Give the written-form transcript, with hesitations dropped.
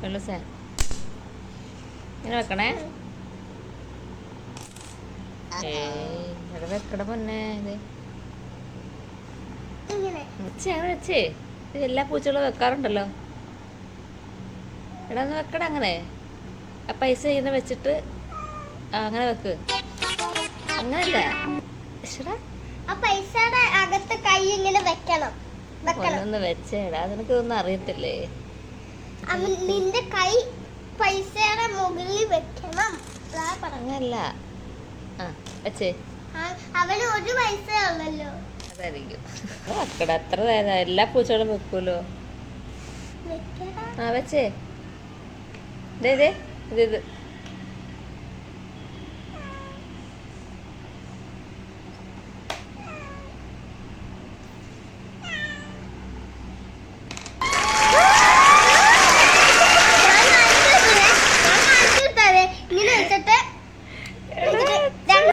വെള്ളസേ ഇങ്ങനെ വെക്കണേ. ഇവിടെ വെക്കട പൊന്നെ. ഇത് വെച്ചേ അങ്ങനെ വെച്ചേ. ഇത് എല്ലാ പൂച്ചകളും വെക്കാറുണ്ടല്ലോ. ഇവിടെ ഒന്ന് വെക്കട അങ്ങനെ. ആ പൈസ ഇങ്ങനെ വെച്ചിട്ട് അങ്ങനെ വെക്ക്. അങ്ങനല്ല അകത്ത് കൈ ഇങ്ങനെ വെക്കണം. ഒന്ന് വെച്ചേടാ. നിനക്കൊന്നും അറിയത്തില്ലേ? നിന്റെ കൈ പൈസയുടെ മുകളിൽ വെക്കണം. അങ്ങനല്ല. ആ വെച്ചേ. അവന് ഒരു പൈസ ഉള്ളല്ലോ. അതായിരിക്കും വെക്കട. അത്ര നേരം എല്ലാ പൂച്ചകളും വെക്കൂലോ. ആ വെച്ചേ. ഇത്